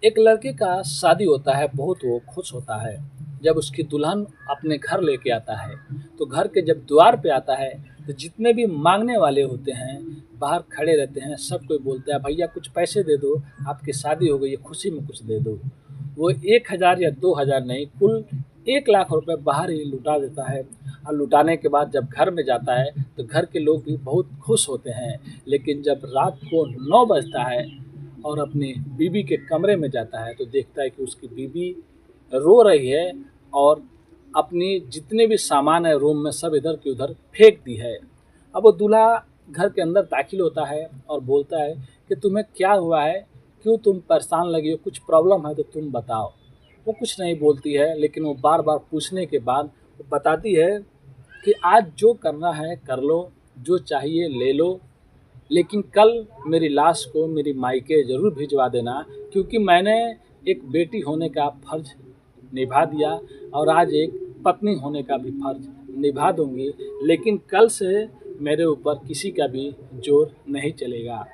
एक लड़के का शादी होता है, बहुत वो खुश होता है। जब उसकी दुल्हन अपने घर लेके आता है, तो घर के जब द्वार पे आता है, तो जितने भी मांगने वाले होते हैं, बाहर खड़े रहते हैं, सब कोई बोलता है, भैया कुछ पैसे दे दो, आपकी शादी हो गई है, खुशी में कुछ दे दो। वो 1,000 या 2,000 नहीं, कुल 1 लाख रुपए बाहर ही लुटा देता है। और लुटाने के बाद जब घर में जाता है, तो घर के लोग भी बहुत खुश होते हैं। लेकिन जब रात को 9 बजता है और अपनी बीवी के कमरे में जाता है, तो देखता है कि उसकी बीवी रो रही है और अपनी जितने भी सामान है रूम में सब इधर की उधर फेंक दी है। अब वो दूल्हा घर के अंदर दाखिल होता है और बोलता है कि तुम्हें क्या हुआ है, क्यों तुम परेशान लगी हो, कुछ प्रॉब्लम है तो तुम बताओ। वो कुछ नहीं बोलती है, लेकिन वो बार बार पूछने के बाद वो बताती है कि आज जो करना है कर लो, जो चाहिए ले लो, लेकिन कल मेरी लाश को मेरी मायके ज़रूर भिजवा देना, क्योंकि मैंने एक बेटी होने का फ़र्ज़ निभा दिया और आज एक पत्नी होने का भी फ़र्ज़ निभा दूँगी, लेकिन कल से मेरे ऊपर किसी का भी ज़ोर नहीं चलेगा।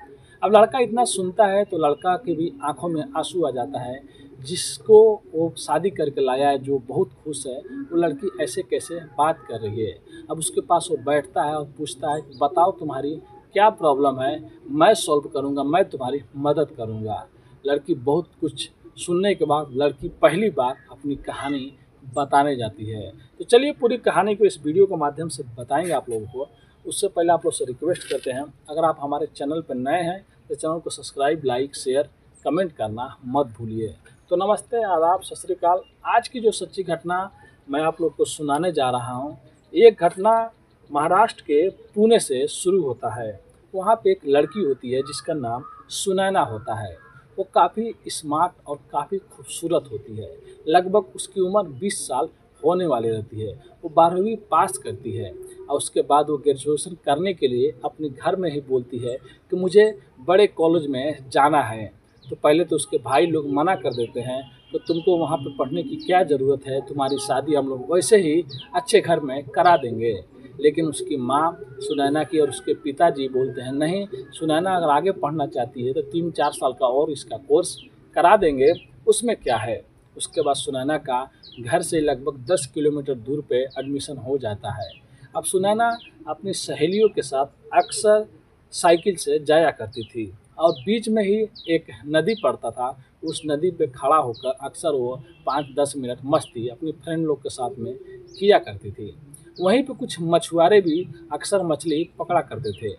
अब लड़का इतना सुनता है तो लड़का की भी आँखों में आँसू आ जाता है। जिसको वो शादी करके लाया है, जो बहुत खुश है, वो लड़की ऐसे कैसे बात कर रही है। अब उसके पास वो बैठता है और पूछता है, बताओ तुम्हारी क्या प्रॉब्लम है, मैं सॉल्व करूँगा, मैं तुम्हारी मदद करूँगा। लड़की बहुत कुछ सुनने के बाद लड़की पहली बार अपनी कहानी बताने जाती है। तो चलिए पूरी कहानी को इस वीडियो के माध्यम से बताएंगे आप लोगों को। उससे पहले आप लोग से रिक्वेस्ट करते हैं, अगर आप हमारे चैनल पर नए हैं तो चैनल को सब्सक्राइब, लाइक, शेयर, कमेंट करना मत भूलिए। तो नमस्ते, आदाब, सत श्री अकाल। आज की जो सच्ची घटना मैं आप लोग को सुनाने जा रहा हूँ, ये घटना महाराष्ट्र के पुणे से शुरू होता है। वहाँ पे एक लड़की होती है जिसका नाम सुनैना होता है। वो काफ़ी स्मार्ट और काफ़ी खूबसूरत होती है। लगभग उसकी उम्र 20 साल होने वाली रहती है। वो 12वीं पास करती है और उसके बाद वो ग्रेजुएशन करने के लिए अपने घर में ही बोलती है कि मुझे बड़े कॉलेज में जाना है। तो पहले तो उसके भाई लोग मना कर देते हैं, तो तुमको वहाँ पे पढ़ने की क्या ज़रूरत है, तुम्हारी शादी हम लोग वैसे ही अच्छे घर में करा देंगे। लेकिन उसकी माँ सुनैना की और उसके पिताजी बोलते हैं, नहीं, सुनैना अगर आगे पढ़ना चाहती है तो 3-4 साल का और इसका कोर्स करा देंगे, उसमें क्या है। उसके बाद सुनैना का घर से लगभग 10 किलोमीटर दूर पे एडमिशन हो जाता है। अब सुनैना अपनी सहेलियों के साथ अक्सर साइकिल से जाया करती थी और बीच में ही एक नदी पड़ता था। उस नदी पे खड़ा होकर अक्सर वो 5-10 मिनट मस्ती अपनी फ्रेंड लोग के साथ में किया करती थी। वहीं पे कुछ मछुआरे भी अक्सर मछली पकड़ा करते थे।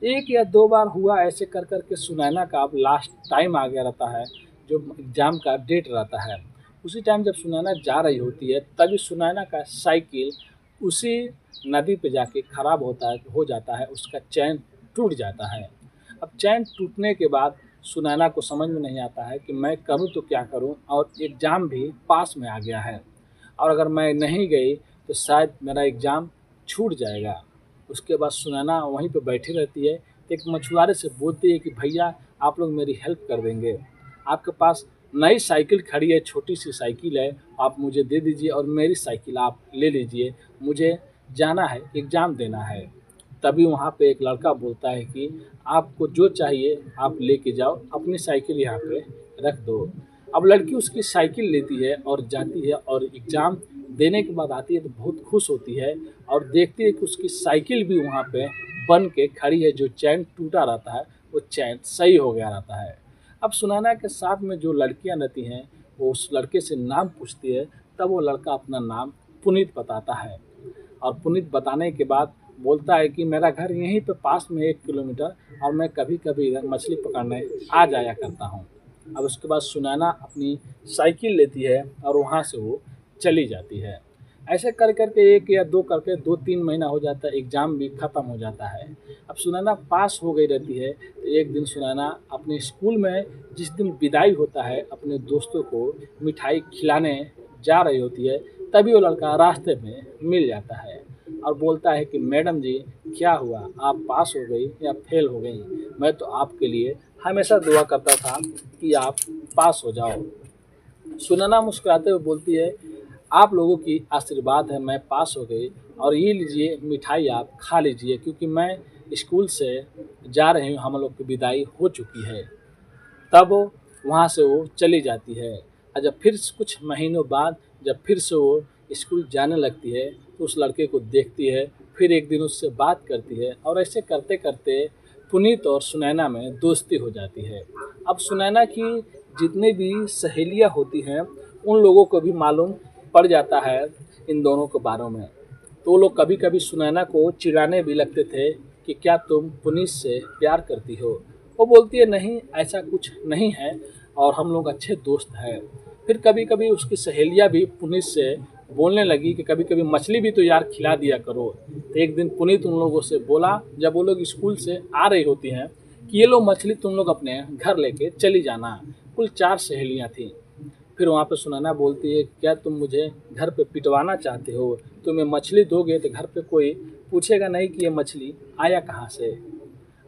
1 या 2 बार हुआ ऐसे कर कर के सुनैना का अब लास्ट टाइम आ गया रहता है, जो एग्ज़ाम का डेट रहता है। उसी टाइम जब सुनैना जा रही होती है, तभी सुनैना का साइकिल उसी नदी पे जाके ख़राब हो जाता है, उसका चैन टूट जाता है। अब चैन टूटने के बाद सुनैना को समझ में नहीं आता है कि मैं करूँ तो क्या करूँ, और एग्ज़ाम भी पास में आ गया है और अगर मैं नहीं गई तो शायद मेरा एग्ज़ाम छूट जाएगा। उसके बाद सुनैना वहीं पे बैठी रहती है, तो एक मछुआरे से बोलती है कि भैया आप लोग मेरी हेल्प कर देंगे, आपके पास नई साइकिल खड़ी है, छोटी सी साइकिल है, आप मुझे दे दीजिए और मेरी साइकिल आप ले लीजिए, मुझे जाना है, एग्ज़ाम देना है। तभी वहाँ पे एक लड़का बोलता है कि आपको जो चाहिए आप लेके जाओ, अपनी साइकिल यहाँ पे रख दो। अब लड़की उसकी साइकिल लेती है और जाती है और एग्ज़ाम देने के बाद आती है तो बहुत खुश होती है और देखती है कि उसकी साइकिल भी वहाँ पे बन के खड़ी है। जो चैन टूटा रहता है वो चैन सही हो गया रहता है। अब सुनैना के साथ में जो लड़कियाँ रहती हैं, वो उस लड़के से नाम पूछती है। तब वो लड़का अपना नाम पुनीत बताता है और पुनीत बताने के बाद बोलता है कि मेरा घर यहीं पे पास में 1 किलोमीटर और मैं कभी कभी इधर मछली पकड़ने आ जाया करता हूँ। अब उसके बाद सुनैना अपनी साइकिल लेती है और वहाँ से वो चली जाती है। ऐसे कर करके 1 या 2 करके 2-3 महीना हो जाता है, एग्ज़ाम भी ख़त्म हो जाता है। अब सुनैना पास हो गई रहती है, तो एक दिन सुनैना अपने स्कूल में जिस दिन विदाई होता है अपने दोस्तों को मिठाई खिलाने जा रही होती है, तभी वो लड़का रास्ते में मिल जाता है और बोलता है कि मैडम जी क्या हुआ, आप पास हो गई या फेल हो गई, मैं तो आपके लिए हमेशा दुआ करता था कि आप पास हो जाओ। सुनैना मुस्कुराते हुए बोलती है, आप लोगों की आशीर्वाद है मैं पास हो गई और ये लीजिए मिठाई आप खा लीजिए, क्योंकि मैं स्कूल से जा रही हूँ, हम लोग की विदाई हो चुकी है। तब वहाँ से वो चली जाती है। और जब फिर कुछ महीनों बाद जब फिर से वो स्कूल जाने लगती है तो उस लड़के को देखती है, फिर एक दिन उससे बात करती है और ऐसे करते करते पुनीत और सुनैना में दोस्ती हो जाती है। अब सुनैना की जितनी भी सहेलियाँ होती हैं उन लोगों को भी मालूम पड़ जाता है इन दोनों के बारे में। तो वो लोग कभी कभी सुनैना को चिढ़ाने भी लगते थे कि क्या तुम पुनीत से प्यार करती हो। वो बोलती है नहीं, ऐसा कुछ नहीं है और हम लोग अच्छे दोस्त हैं। फिर कभी कभी उसकी सहेलियाँ भी पुनीत से बोलने लगी कि कभी कभी मछली भी तो यार खिला दिया करो। तो एक दिन पुनीत उन लोगों से बोला, जब वो लोग स्कूल से आ रही होती हैं, कि ये लो मछली तुम लोग अपने घर लेके चली जाना। कुल 4 सहेलियाँ थीं। फिर वहाँ पे सुनैना बोलती है, क्या तुम मुझे घर पे पिटवाना चाहते हो? तुम्हें मछली दोगे तो घर पे कोई पूछेगा नहीं कि ये मछली आया कहाँ से।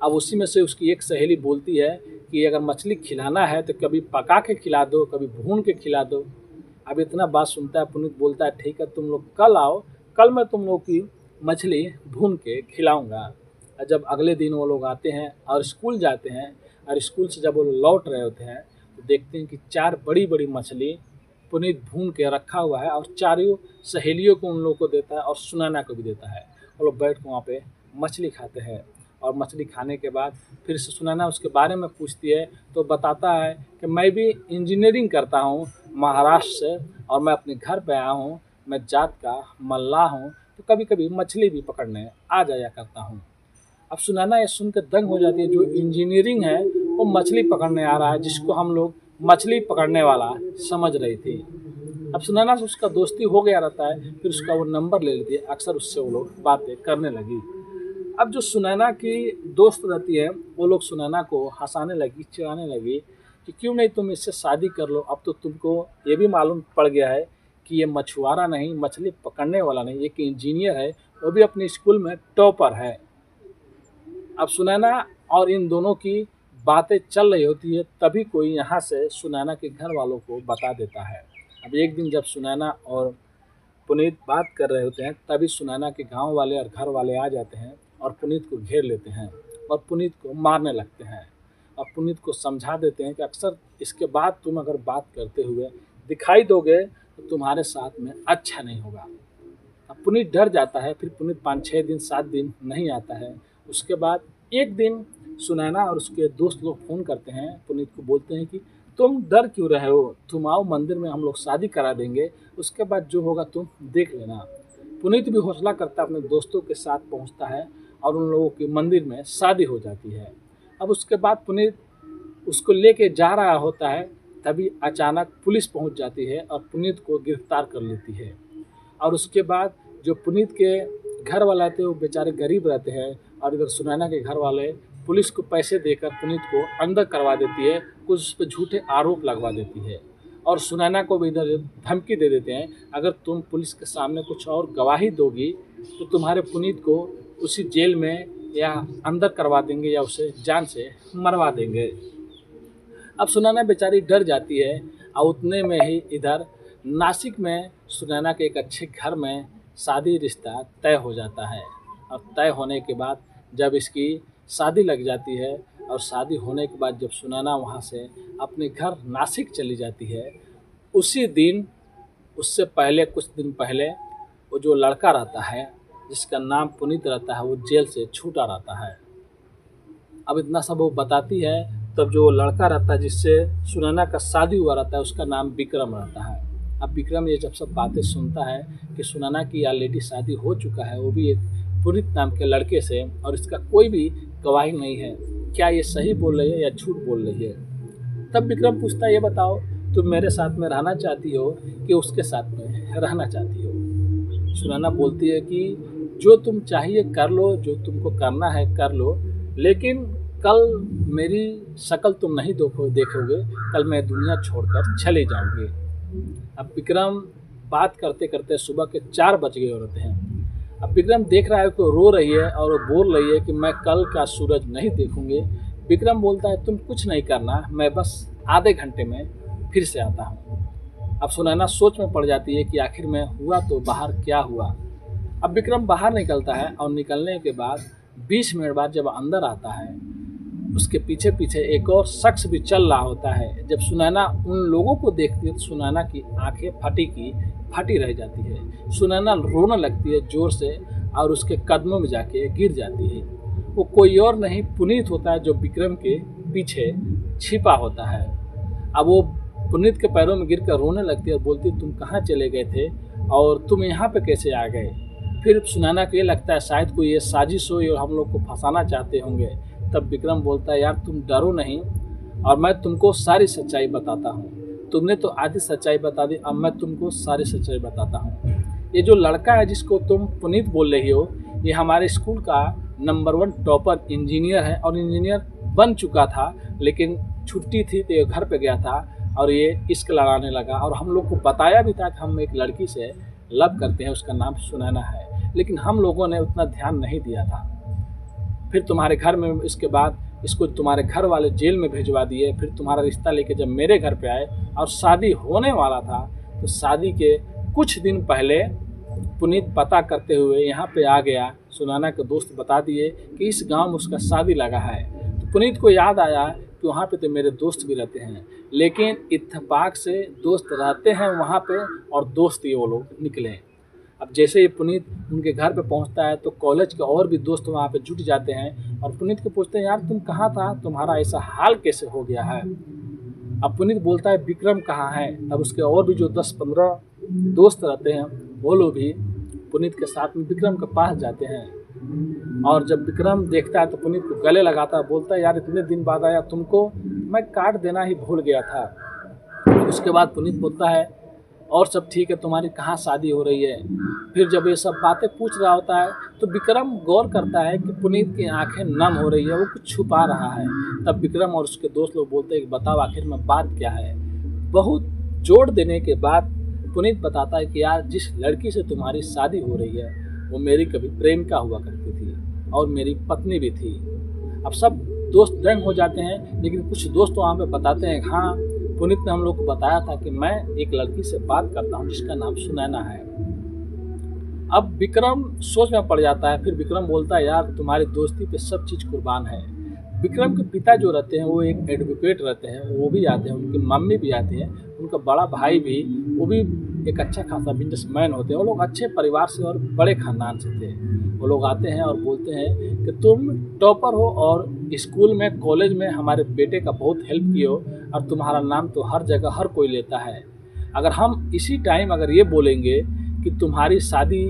अब उसी में से उसकी एक सहेली बोलती है कि अगर मछली खिलाना है तो कभी पका के खिला दो, कभी भून के खिला दो। अब इतना बात सुनता है पुनीत बोलता है, ठीक है तुम लोग कल आओ, कल मैं तुम लोग की मछली भून के खिलाऊंगा। और जब अगले दिन वो लोग आते हैं और स्कूल जाते हैं और स्कूल से जब वो लौट रहे होते हैं तो देखते हैं कि 4 बड़ी बड़ी मछली पुनीत भून के रखा हुआ है और चारों सहेलियों को उन लोगों को देता है और सुनैना को भी देता है। वो लोग बैठ के वहाँ पे मछली खाते हैं और मछली खाने के बाद फिर से सुनैना उसके बारे में पूछती है तो बताता है कि मैं भी इंजीनियरिंग करता हूँ महाराष्ट्र से और मैं अपने घर पे आया हूँ, मैं जात का मल्लाह हूँ, तो कभी कभी मछली भी पकड़ने आ जाया करता हूँ। अब सुनैना ये सुनकर दंग हो जाती है, जो इंजीनियरिंग है वो मछली पकड़ने आ रहा है जिसको हम लोग मछली पकड़ने वाला समझ रही थी। अब सुनैना से उसका दोस्ती हो गया रहता है, फिर उसका वो नंबर ले लेती है, अक्सर उससे वो लोग बातें करने लगी। अब जो सुनैना की दोस्त रहती है वो लोग सुनैना को हंसाने लगी, चिढ़ाने लगी कि क्यों नहीं तुम इससे शादी कर लो। अब तो तुमको ये भी मालूम पड़ गया है कि ये मछुआरा नहीं, मछली पकड़ने वाला नहीं, एक इंजीनियर है, वो भी अपने स्कूल में टॉपर है। अब सुनैना और इन दोनों की बातें चल रही होती है, तभी कोई यहाँ से सुनैना के घर वालों को बता देता है। अब एक दिन जब सुनैना और पुनीत बात कर रहे होते हैं तभी सुनैना के गांव वाले और घर वाले आ जाते हैं और पुनीत को घेर लेते हैं और पुनीत को मारने लगते हैं और पुनीत को समझा देते हैं कि अक्सर इसके बाद तुम अगर बात करते हुए दिखाई दोगे तो तुम्हारे साथ में अच्छा नहीं होगा। अब पुनीत डर जाता है, फिर पुनीत 5-6 दिन 7 दिन नहीं आता है। उसके बाद एक दिन सुनैना और उसके दोस्त लोग फ़ोन करते हैं पुनीत को, बोलते हैं कि तुम डर क्यों रहे हो, तुम आओ मंदिर में, हम लोग शादी करा देंगे, उसके बाद जो होगा तुम देख लेना। पुनीत भी हौसला करता अपने दोस्तों के साथ पहुंचता है और उन लोगों की मंदिर में शादी हो जाती है। अब उसके बाद पुनीत उसको लेके जा रहा होता है, तभी अचानक पुलिस पहुंच जाती है और पुनीत को गिरफ्तार कर लेती है। और उसके बाद जो पुनीत के घर वाले थे वो बेचारे गरीब रहते हैं और इधर सुनैना के घर वाले पुलिस को पैसे देकर पुनीत को अंदर करवा देती है, कुछ उस पर झूठे आरोप लगवा देती है और सुनैना को भी इधर धमकी दे देते हैं, अगर तुम पुलिस के सामने कुछ और गवाही दोगी तो तुम्हारे पुनीत को उसी जेल में या अंदर करवा देंगे या उसे जान से मरवा देंगे। अब सुनैना बेचारी डर जाती है और उतने में ही इधर नासिक में सुनैना के एक अच्छे घर में शादी रिश्ता तय हो जाता है। और तय होने के बाद जब इसकी शादी लग जाती है और शादी होने के बाद जब सुनैना वहाँ से अपने घर नासिक चली जाती है, उसी दिन उससे पहले कुछ दिन पहले वो जो लड़का रहता है जिसका नाम पुनीत रहता है वो जेल से छूटा रहता है। अब इतना सब वो बताती है, तब जो लड़का रहता है जिससे सुनैना का शादी हुआ रहता है उसका नाम विक्रम रहता है। अब विक्रम ये जब सब बातें सुनता है कि सुनैना की ऑलरेडी शादी हो चुका है, वो भी एक पुनीत नाम के लड़के से, और इसका कोई भी गवाही नहीं है, क्या ये सही बोल रही है या झूठ बोल रही है। तब विक्रम पूछता है, ये बताओ तुम मेरे साथ में रहना चाहती हो कि उसके साथ में रहना चाहती हो। सुनैना बोलती है कि जो तुम चाहिए कर लो, जो तुमको करना है कर लो, लेकिन कल मेरी शक्ल तुम नहीं देखोगे, कल मैं दुनिया छोड़कर चले जाऊंगी। अब विक्रम बात करते करते सुबह के 4 बज गए होते हैं। अब विक्रम देख रहा है कि रो रही है और वो बोल रही है कि मैं कल का सूरज नहीं देखूंगी। विक्रम बोलता है तुम कुछ नहीं करना, मैं बस आधे घंटे में फिर से आता हूँ। अब सुनैना सोच में पड़ जाती है कि आखिर में हुआ तो बाहर क्या हुआ। अब विक्रम बाहर निकलता है और निकलने के बाद 20 मिनट बाद जब अंदर आता है उसके पीछे पीछे एक और शख्स भी चल रहा होता है। जब सुनैना उन लोगों को देखती है तो सुनैना की आंखें फटी रह जाती है। सुनैना रोने लगती है ज़ोर से और उसके कदमों में जाके गिर जाती है। वो कोई और नहीं पुनीत होता है, जो विक्रम के पीछे छिपा होता है। अब वो पुनीत के पैरों में गिरकर रोने लगती है और बोलती है, तुम कहाँ चले गए थे और तुम यहाँ पे कैसे आ गए। फिर सुनैना को ये लगता है शायद कोई ये साजिश हो और हम लोग को फंसाना चाहते होंगे। तब विक्रम बोलता है, यार तुम डरो नहीं और मैं तुमको सारी सच्चाई बताता हूँ। तुमने तो आधी सच्चाई बता दी, अब मैं तुमको सारी सच्चाई बताता हूँ। ये जो लड़का है जिसको तुम पुनीत बोल रही हो, ये हमारे स्कूल का नंबर 1 टॉपर इंजीनियर है और इंजीनियर बन चुका था, लेकिन छुट्टी थी तो ये घर पे गया था और ये इश्क लगाने लगा। और हम लोग को बताया भी था कि हम एक लड़की से लव करते हैं, उसका नाम सुनैना है, लेकिन हम लोगों ने उतना ध्यान नहीं दिया था। फिर तुम्हारे घर में इसके बाद इसको तुम्हारे घर वाले जेल में भिजवा दिए। फिर तुम्हारा रिश्ता लेके जब मेरे घर पे आए और शादी होने वाला था, तो शादी के कुछ दिन पहले पुनीत पता करते हुए यहाँ पे आ गया। सुनैना के दोस्त बता दिए कि इस गांव में उसका शादी लगा है। तो पुनीत को याद आया कि वहाँ पे तो मेरे दोस्त भी रहते हैं, लेकिन इत्तेफाक से दोस्त रहते हैं वहाँ पे और दोस्त ही वो लोग निकले। अब जैसे ही पुनीत उनके घर पे पहुँचता है तो कॉलेज के और भी दोस्त वहाँ पे जुट जाते हैं और पुनीत को पूछते हैं, यार तुम कहाँ था, तुम्हारा ऐसा हाल कैसे हो गया है। अब पुनीत बोलता है, विक्रम कहाँ है। तब उसके और भी जो 10-15 दोस्त रहते हैं वो लोग भी पुनीत के साथ में विक्रम के पास जाते हैं। और जब विक्रम देखता है तो पुनीत को गले लगाता है, बोलता है, यार इतने दिन बाद आया, तुमको मैं काट देना ही भूल गया था। उसके बाद पुनीत बोलता है, और सब ठीक है, तुम्हारी कहाँ शादी हो रही है। फिर जब ये सब बातें पूछ रहा होता है तो विक्रम गौर करता है कि पुनीत की आंखें नम हो रही है, वो कुछ छुपा रहा है। तब विक्रम और उसके दोस्त लोग बोलते हैं कि बताओ आखिर में बात क्या है। बहुत जोड़ देने के बाद पुनीत बताता है कि यार जिस लड़की से तुम्हारी शादी हो रही है वो मेरी कभी प्रेमिका हुआ करती थी और मेरी पत्नी भी थी। अब सब दोस्त दंग हो जाते हैं, लेकिन कुछ दोस्त वहाँ पे बताते हैं, हाँ पुनीत ने हम लोग को बताया था कि मैं एक लड़की से बात करता हूँ जिसका नाम सुनैना है। अब विक्रम सोच में पड़ जाता है। फिर विक्रम बोलता है, यार तुम्हारी दोस्ती पे सब चीज़ कुर्बान है। विक्रम के पिता जो रहते हैं वो एक एडवोकेट रहते हैं, वो भी आते हैं, उनकी मम्मी भी आती है, उनका बड़ा भाई भी, वो भी एक अच्छा खासा बिजनेसमैन होते हैं। वो लोग अच्छे परिवार से और बड़े खानदान से थे। वो लोग आते हैं और बोलते हैं कि तुम टॉपर हो और स्कूल में कॉलेज में हमारे बेटे का बहुत हेल्प किए हो और तुम्हारा नाम तो हर जगह हर कोई लेता है। अगर हम इसी टाइम अगर ये बोलेंगे कि तुम्हारी शादी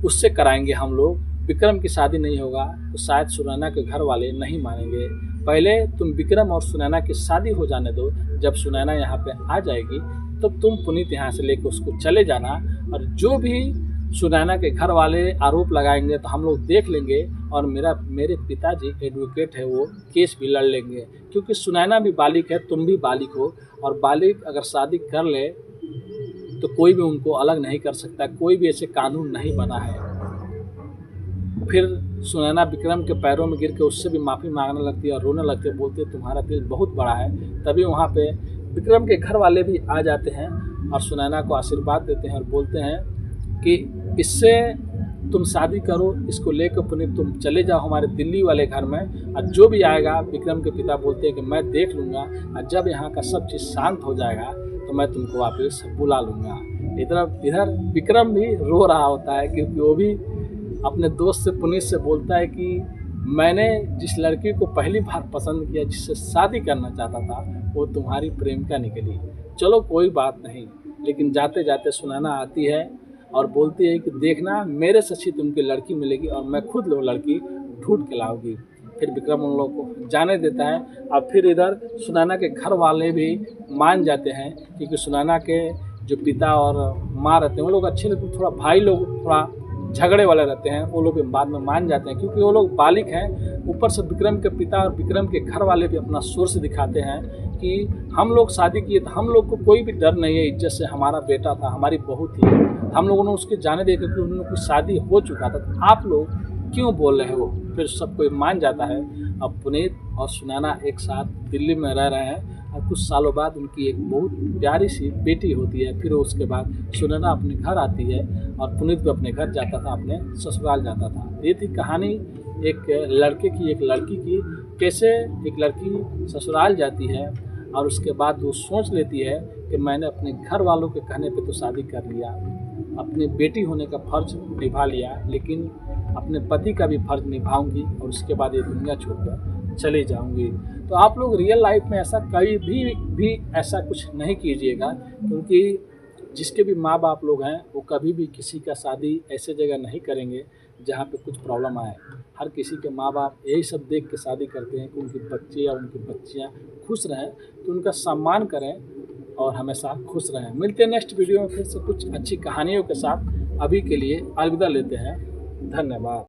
उससे कराएंगे हम लोग, विक्रम की शादी नहीं होगा, तो शायद सुनैना के घर वाले नहीं मानेंगे। पहले तुम विक्रम और सुनैना की शादी हो जाने दो। जब सुनैना यहाँ पे आ जाएगी तो तुम पुनीत यहाँ से लेकर उसको चले जाना, और जो भी सुनैना के घर वाले आरोप लगाएंगे तो हम लोग देख लेंगे और मेरे पिताजी एडवोकेट है, वो केस भी लड़ लेंगे। क्योंकि सुनैना भी बालिग है, तुम भी बालिग हो, और बालिग अगर शादी कर ले तो कोई भी उनको अलग नहीं कर सकता, कोई भी ऐसे कानून नहीं बना है। फिर सुनैना विक्रम के पैरों में गिर के उससे भी माफ़ी मांगने लगती है और रोने लगती है, बोलती है तुम्हारा दिल बहुत बड़ा है। तभी वहाँ पे विक्रम के घर वाले भी आ जाते हैं और सुनैना को आशीर्वाद देते हैं और बोलते हैं कि इससे तुम शादी करो, इसको लेकर पुनीत तुम चले जाओ हमारे दिल्ली वाले घर में, और जो भी आएगा, विक्रम के पिता बोलते हैं कि मैं देख लूँगा, और जब यहाँ का सब चीज़ शांत हो जाएगा तो मैं तुमको वापस बुला लूँगा। इधर विक्रम भी रो रहा होता है, क्योंकि वो भी अपने दोस्त से पुनीत से बोलता है कि मैंने जिस लड़की को पहली बार पसंद किया, जिससे शादी करना चाहता था, वो तुम्हारी प्रेमिका निकली। चलो कोई बात नहीं। लेकिन जाते जाते सुनैना आती है और बोलती है कि देखना मेरे से अच्छी तुमकी लड़की मिलेगी और मैं खुद वो लड़की ढूंढ के लाऊंगी। फिर विक्रम उन लोगों को जाने देता है। और फिर इधर सुनैना के घर वाले भी मान जाते हैं, क्योंकि सुनैना के जो पिता और माँ रहते हैं वो लोग अच्छे रहते हैं, थोड़ा भाई लोग थोड़ा झगड़े वाले रहते हैं, वो लोग बाद में मान जाते हैं, क्योंकि वो लोग बालिग हैं। ऊपर से विक्रम के पिता और विक्रम के घर वाले भी अपना सोर्स दिखाते हैं कि हम लोग शादी किए तो हम लोग को कोई भी डर नहीं है, इज्जत से हमारा बेटा था, हमारी बहू थी, हम लोगों ने उसके जाने दे क्योंकि उन लोगों की शादी हो चुका था, तो आप लोग क्यों बोल रहे हो। फिर सब कोई मान जाता है। अब पुनीत और सुनैना एक साथ दिल्ली में रह रहे हैं और कुछ सालों बाद उनकी एक बहुत प्यारी सी बेटी होती है। फिर उसके बाद सुनैना अपने घर आती है और पुनीत भी अपने घर जाता था, अपने ससुराल जाता था। ये थी कहानी एक लड़के की, एक लड़की की, कैसे एक लड़की ससुराल जाती है और उसके बाद वो सोच लेती है कि मैंने अपने घर वालों के कहने पे तो शादी कर लिया, अपनी बेटी होने का फ़र्ज निभा लिया, लेकिन अपने पति का भी फ़र्ज निभाऊंगी और उसके बाद ये दुनिया छोड़कर चली जाऊंगी। तो आप लोग रियल लाइफ में ऐसा कभी भी ऐसा कुछ नहीं कीजिएगा, क्योंकि जिसके भी माँ बाप लोग हैं वो कभी भी किसी का शादी ऐसे जगह नहीं करेंगे जहाँ पे कुछ प्रॉब्लम आए। हर किसी के माँ बाप यही सब देख के शादी करते हैं कि उनके बच्चे या उनकी बच्चियाँ खुश रहें, तो उनका सम्मान करें और हमेशा खुश रहें। मिलते हैं नेक्स्ट वीडियो में फिर से कुछ अच्छी कहानियों के साथ। अभी के लिए अलविदा लेते हैं। धन्यवाद।